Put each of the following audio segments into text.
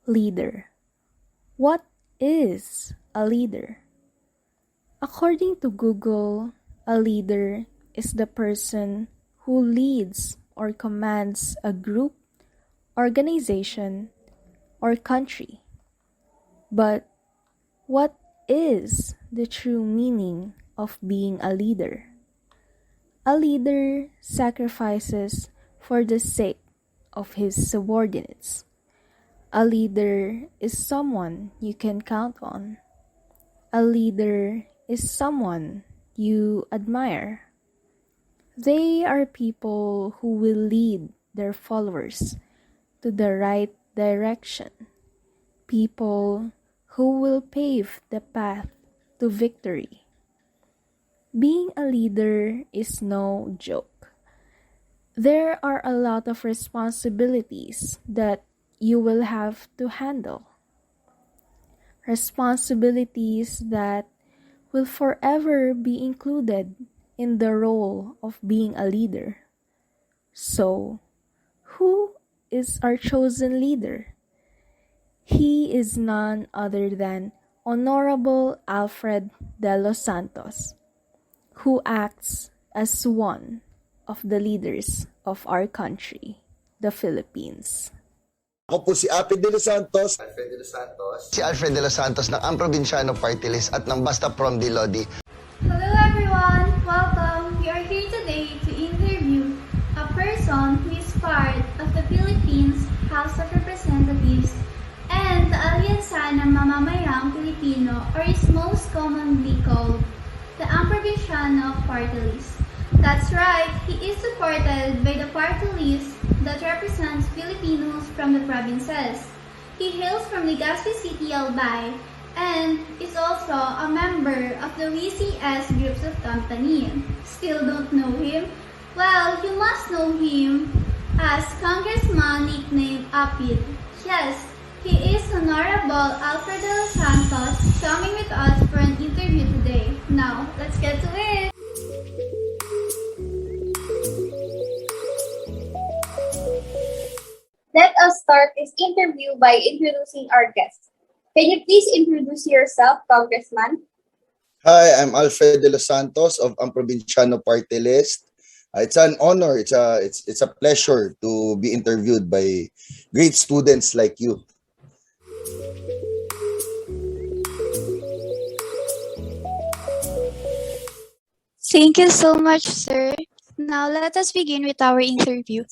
Leader. What is a leader? According to Google, a leader is the person who leads or commands a group, organization, or country. But what is the true meaning of being a leader? A leader sacrifices for the sake of his subordinates. A leader is someone you can count on. A leader is someone you admire. They are people who will lead their followers to the right direction. People who will pave the path to victory. Being a leader is no joke. There are a lot of responsibilities that you will have to handle. Responsibilities that will forever be included in the role of being a leader. So, who is our chosen leader? He is none other than Honorable Alfred Delos Santos, who acts as one of the leaders of our country, the Philippines. Ako po si Alfred Delos Santos. Alfred Delos Santos. Si Alfred Delos Santos ng Amprobinsyano Party List at ng Basta Prom de Lodi. Hello everyone! Welcome! We are here today to interview a person who is part of the Philippines House of Representatives and the Alyansa ng Mamamayang Pilipino, or is most commonly called the Amprobinsyano Party List. That's right, he is supported by the party list that represents Filipinos from the provinces. He hails from Legazpi City, Albay, and is also a member of the VCS groups of company. Still don't know him? Well, you must know him as Congressman nicknamed Apid. Yes, he is Honorable Alfred Delos Santos, coming with us for an interview today. Now, let's get to it! Let us start this interview by introducing our guest. Can you please introduce yourself, Congressman? Hi, I'm Alfred Delos Santos of Amprobinsyano Party List. It's an honor, it's a pleasure to be interviewed by great students like you. Thank you so much, sir. Now let us begin with our interview.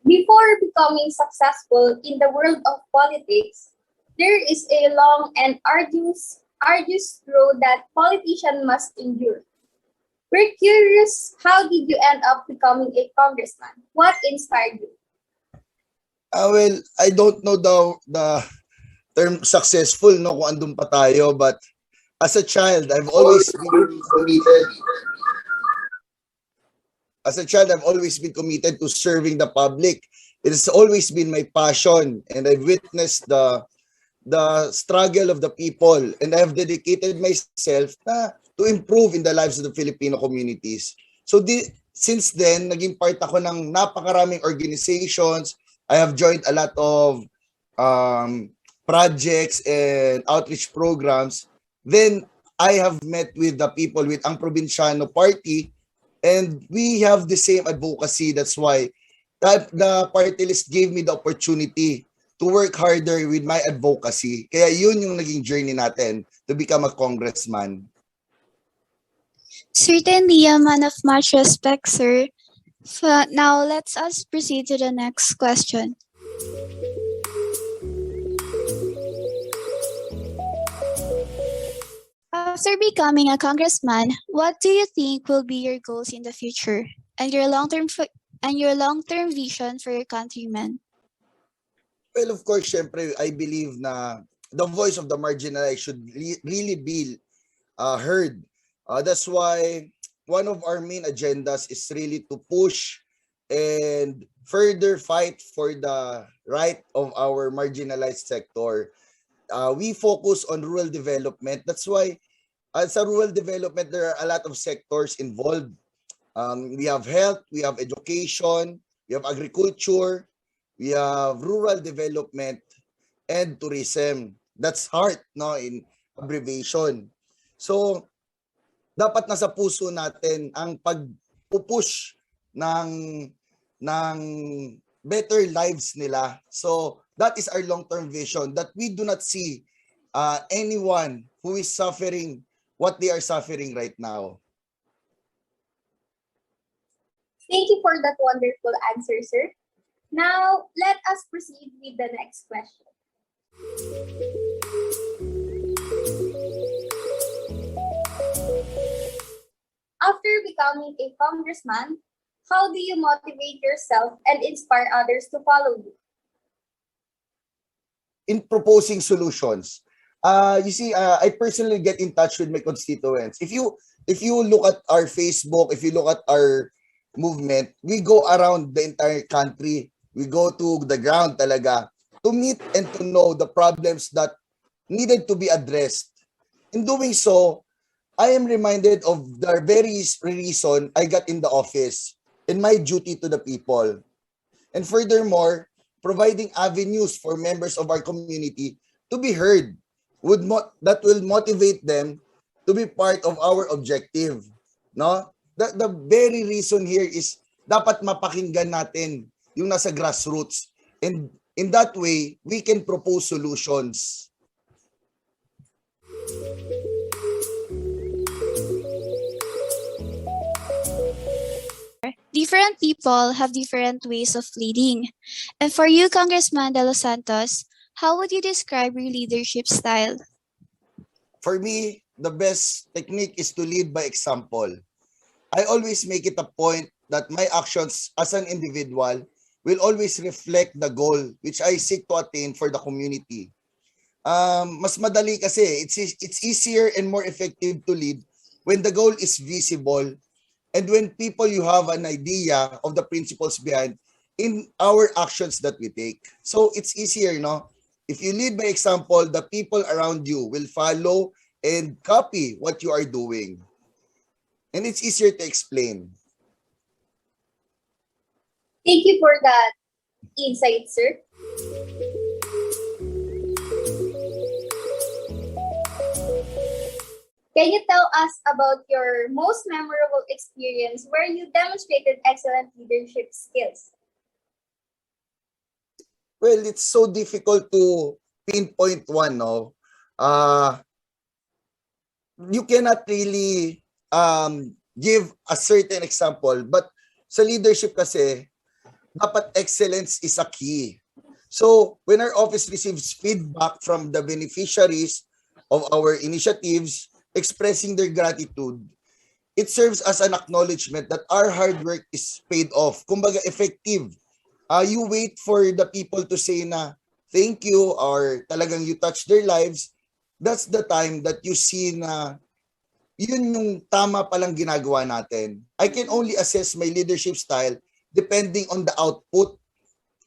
Before becoming successful in the world of politics, there is a long and arduous road that politicians must endure. We're curious, how did you end up becoming a congressman? What inspired you? Well, I don't know the term successful, no, kung andun pa tayo, but as a child, I've always been committed. As a child, I've always been committed to serving the public. It has always been my passion, and I've witnessed the struggle of the people, and I have dedicated myself to improve in the lives of the Filipino communities. So since then, naging part ako ng napakaraming organizations. I have joined a lot of projects and outreach programs. Then I have met with the people with ang Probinsyano Party, and we have the same advocacy. That's why the party list gave me the opportunity to work harder with my advocacy. Kaya yun yung naging journey natin to become a congressman. Certainly a man of much respect, sir. So now let's us proceed to the next question. After becoming a congressman, what do you think will be your goals in the future and your long-term vision for your countrymen? Well, of course, syempre, I believe na the voice of the marginalized should really be heard. That's why one of our main agendas is really to push and further fight for the right of our marginalized sector. We focus on rural development. That's why sa rural development, there are a lot of sectors involved. We have health, we have education, we have agriculture, we have rural development, and tourism. That's HEART, no, in abbreviation. So, dapat nasa puso natin ang pag-push ng ng better lives nila. So, that is our long-term vision, that we do not see anyone who is suffering what they are suffering right now. Thank you for that wonderful answer, sir. Now, let us proceed with the next question. After becoming a congressman, how do you motivate yourself and inspire others to follow you? In proposing solutions. You see, I personally get in touch with my constituents. If you look at our Facebook, if you look at our movement, we go around the entire country. We go to the ground talaga to meet and to know the problems that needed to be addressed. In doing so, I am reminded of the very reason I got in the office and my duty to the people. And furthermore, providing avenues for members of our community to be heard that will motivate them to be part of our objective. No? The very reason here is dapat mapakinggan natin yung nasa grassroots. And in that way, we can propose solutions. Different people have different ways of leading. And for you, Congressman Delos Santos, how would you describe your leadership style? For me, the best technique is to lead by example. I always make it a point that my actions as an individual will always reflect the goal which I seek to attain for the community. Mas madali kasi, it's easier and more effective to lead when the goal is visible and when people you have an idea of the principles behind in our actions that we take. So it's easier, no? If you lead by example, the people around you will follow and copy what you are doing. And it's easier to explain. Thank you for that insight, sir. Can you tell us about your most memorable experience where you demonstrated excellent leadership skills? Well, it's so difficult to pinpoint one, no? You cannot really give a certain example, but sa leadership kasi, dapat excellence is a key. So, when our office receives feedback from the beneficiaries of our initiatives, expressing their gratitude, it serves as an acknowledgement that our hard work is paid off. Kumbaga, effective. You wait for the people to say na, thank you, or talagang you touch their lives. That's the time that you see na yun yung tama palang ginagawa natin. I can only assess my leadership style depending on the output,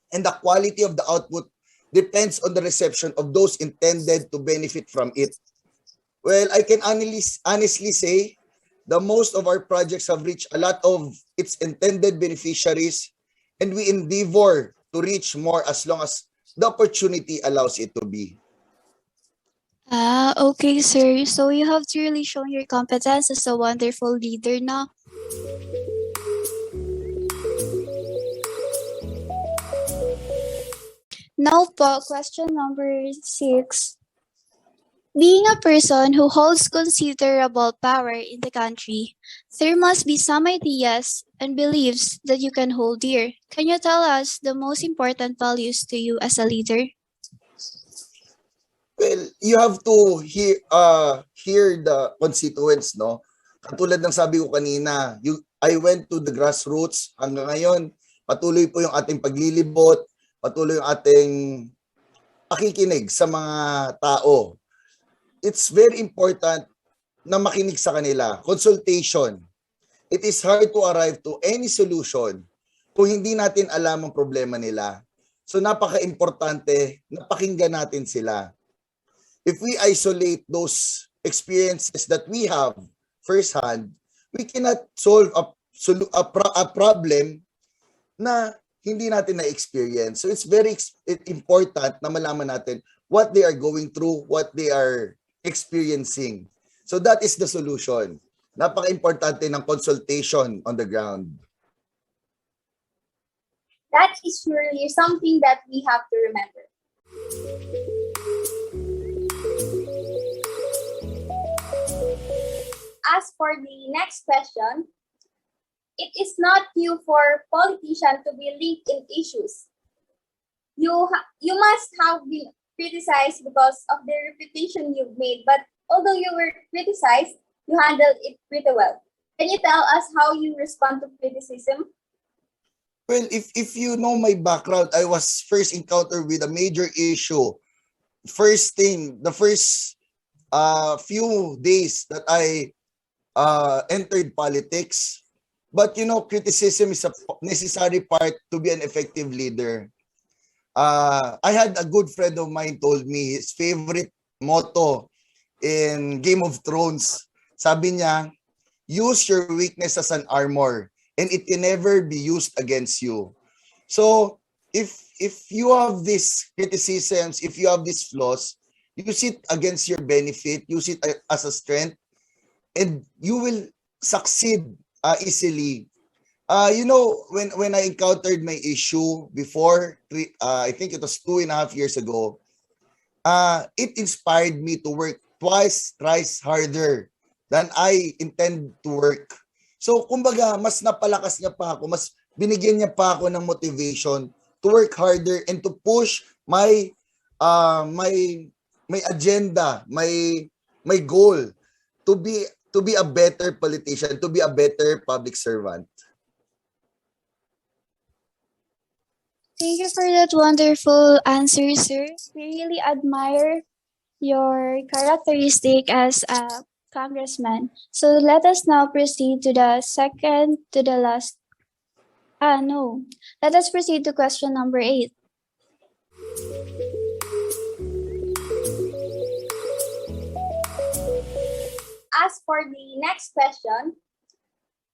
and the quality of the output depends on the reception of those intended to benefit from it. Well, I can honestly say the most of our projects have reached a lot of its intended beneficiaries, and we endeavor to reach more as long as the opportunity allows it to be. Okay, sir. So you have truly shown your competence as a wonderful leader now. Now po, question number 6. Being a person who holds considerable power in the country, there must be some ideas and beliefs that you can hold dear. Can you tell us the most important values to you as a leader? Well, you have to hear the constituents, no? Katulad ng sabi ko kanina, I went to the grassroots hanggang ngayon. Patuloy po yung ating paglilibot, patuloy yung ating pakikinig sa mga tao. It's very important na makinig sa kanila. Consultation. It is hard to arrive to any solution kung hindi natin alam ang problema nila. So napaka-importante na pakinggan natin sila. If we isolate those experiences that we have firsthand, we cannot solve a problem na hindi natin na-experience. So it's very important na malaman natin what they are going through, what they are experiencing. So that is the solution. Napaka-importante ng consultation on the ground. That is surely something that we have to remember. As for the next question, it is not new for politicians to be linked in issues. You must have been criticized because of the reputation you've made, but although you were criticized, you handled it pretty well. Can you tell us how you respond to criticism? Well, if you know my background, I was first encountered with a major issue. First thing, the first few days that I entered politics. But you know, criticism is a necessary part to be an effective leader. I had a good friend of mine told me his favorite motto in Game of Thrones. Sabi niya, use your weakness as an armor and it can never be used against you. So if you have these criticisms, if you have these flaws, use it against your benefit, use it as a strength, and you will succeed easily. You know, when I encountered my issue before, I think it was 2.5 years ago, it inspired me to work twice, thrice harder than I intend to work. So, kumbaga, mas napalakas niya pa ako, mas binigyan niya pa ako ng motivation to work harder and to push my my agenda, my goal to be a better politician, to be a better public servant. Thank you for that wonderful answer, sir. We really admire your characteristic as a congressman. So let us now proceed to the second to the last. No. Let us proceed to question number 8. As for the next question,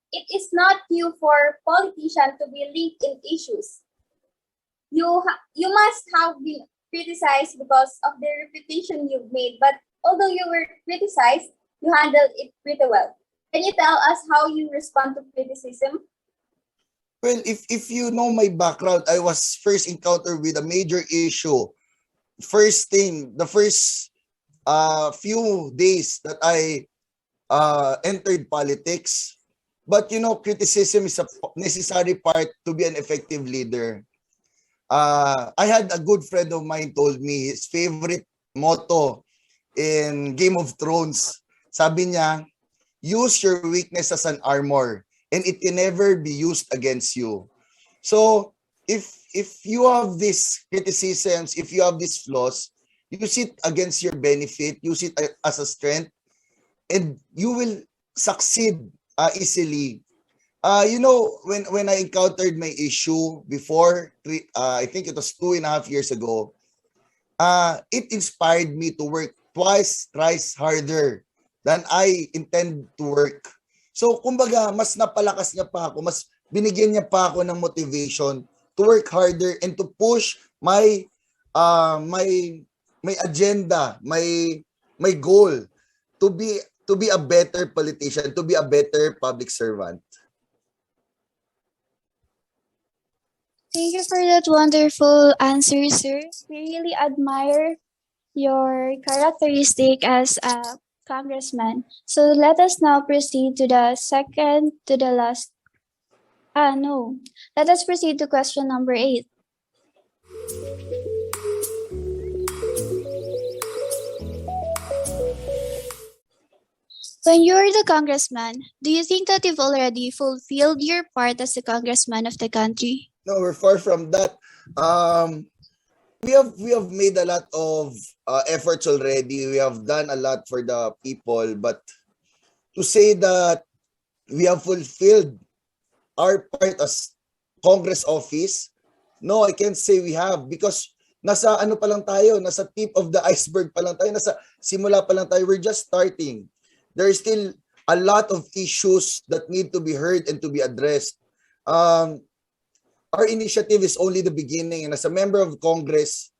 it is not new for politicians to be linked in issues. You must have been criticized because of the reputation you've made, but although you were criticized, you handled it pretty well. Can you tell us how you respond to criticism? Well, if you know my background, I was first encountered with a major issue. First thing, the first few days that I entered politics. But you know, criticism is a necessary part to be an effective leader. I had a good friend of mine told me his favorite motto in Game of Thrones. Sabi niya, use your weakness as an armor and it can never be used against you. So if you have these criticisms, if you have these flaws, use it against your benefit, use it as a strength, and you will succeed easily. You know, when I encountered my issue before, I think it was 2.5 years ago, it inspired me to work twice, thrice harder than I intend to work. So, kumbaga, mas napalakas niya pa ako, mas binigyan niya pa ako ng motivation to work harder and to push my my agenda, my goal to be a better politician, to be a better public servant. Thank you for that wonderful answer, sir. We really admire your characteristic as a congressman. So let us now proceed to the second to the last. No. Let us proceed to question number 8. When you are the congressman, do you think that you've already fulfilled your part as the congressman of the country? No, we're far from that. We have made a lot of efforts already. We have done a lot for the people, but to say that we have fulfilled our part as Congress office, no, I can't say we have, because nasa ano pa lang tayo, nasa tip of the iceberg pa lang tayo, nasa simula pa lang tayo. We're just starting. There is still a lot of issues that need to be heard and to be addressed. our initiative is only the beginning. And as a member of Congress,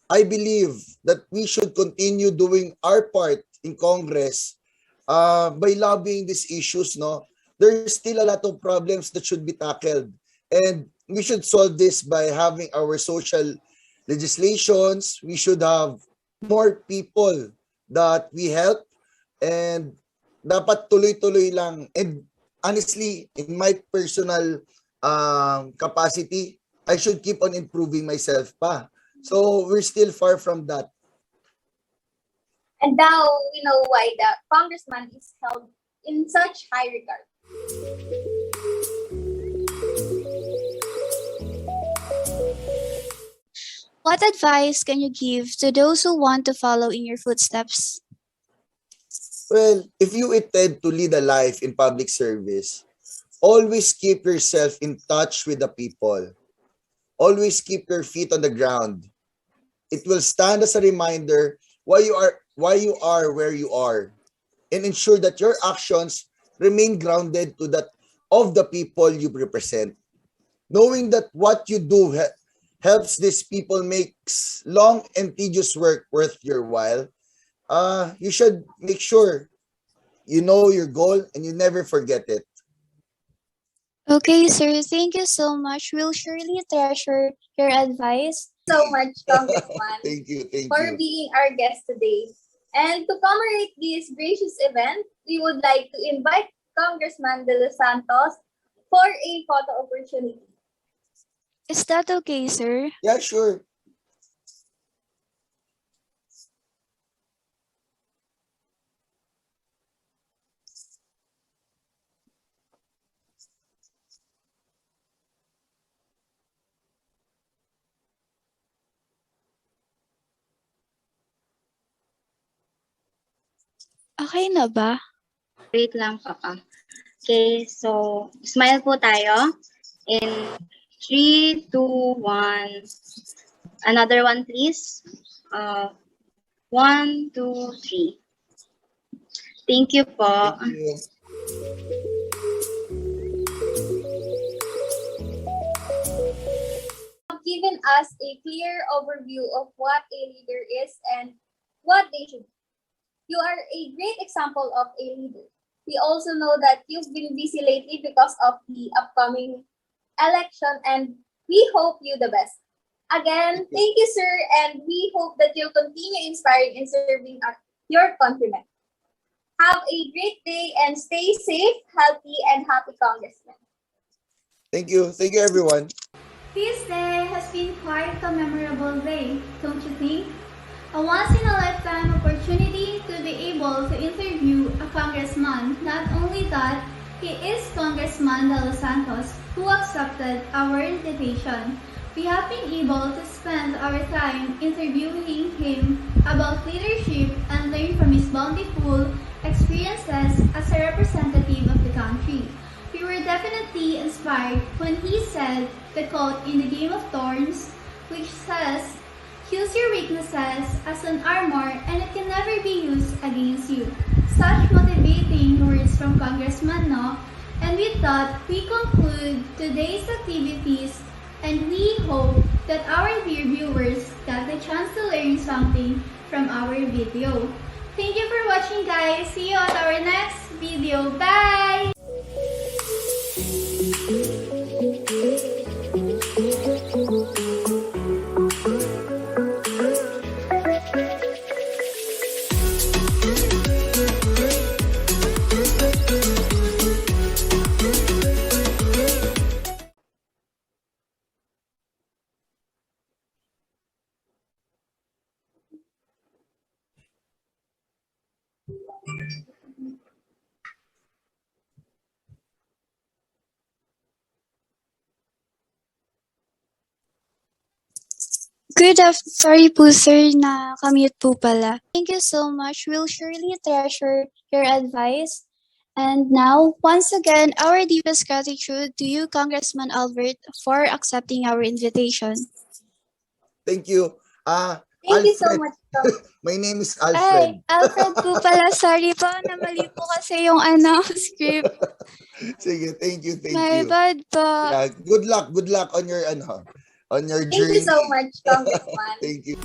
I believe that we should continue doing our part in Congress by lobbying these issues. No, there's still a lot of problems that should be tackled, and we should solve this by having our social legislations. We should have more people that we help, and dapat tuloy-tuloy lang. And honestly, in my personal capacity, I should keep on improving myself pa. So we're still far from that. And now we know why the congressman is held in such high regard. What advice can you give to those who want to follow in your footsteps? Well, if you intend to lead a life in public service, always keep yourself in touch with the people. Always keep your feet on the ground. It will stand as a reminder why you are where you are, and ensure that your actions remain grounded to that of the people you represent. Knowing that what you do helps these people makes long and tedious work worth your while, you should make sure you know your goal and you never forget it. Okay, sir, thank you so much. We'll surely treasure your advice. So much, Congressman, Thank you. for being our guest today. And to commemorate this gracious event, we would like to invite Congressman Delos Santos for a photo opportunity. Is that okay, sir? Yeah, sure. Okay na ba? Wait lang, Papa. Okay, so smile po tayo. In 3, 2, 1. Another one, please. 1, 2, 3. Thank you po. Thank you. Have given us a clear overview of what a leader is and what they should be. You are a great example of a leader. We also know that you've been busy lately because of the upcoming election, and we hope you the best. Again, thank you, sir, and we hope that you'll continue inspiring and serving your countrymen. Have a great day and stay safe, healthy, and happy, Congressman. Thank you. Thank you, everyone. This day has been quite a memorable day, don't you think? A once-in-a-lifetime opportunity to be able to interview a congressman. Not only that, he is Congressman Delos Santos, who accepted our invitation. We have been able to spend our time interviewing him about leadership and learn from his bountiful experiences as a representative of the country. We were definitely inspired when he said the quote in the Game of Thrones, which says, "Use your weaknesses as an armor and it can never be used against you." Such motivating words from Congressman, no? And with that, we conclude today's activities, and we hope that our dear viewers got the chance to learn something from our video. Thank you for watching, guys. See you at our next video. Bye! Sorry po sir, na commute po pala. Thank you so much. We'll surely treasure your advice. And now, once again, our deepest gratitude to you, Congressman Albert, for accepting our invitation. Thank you. Thank you so Alfred. much, Congressman. My name is Ay, Alfred. Alfred po pala. Sorry po. Namali po kasi yung script. Sige, thank you, thank My you. bad po. Yeah, good luck on your on your Thank journey. you so much, Congressman. Thank you.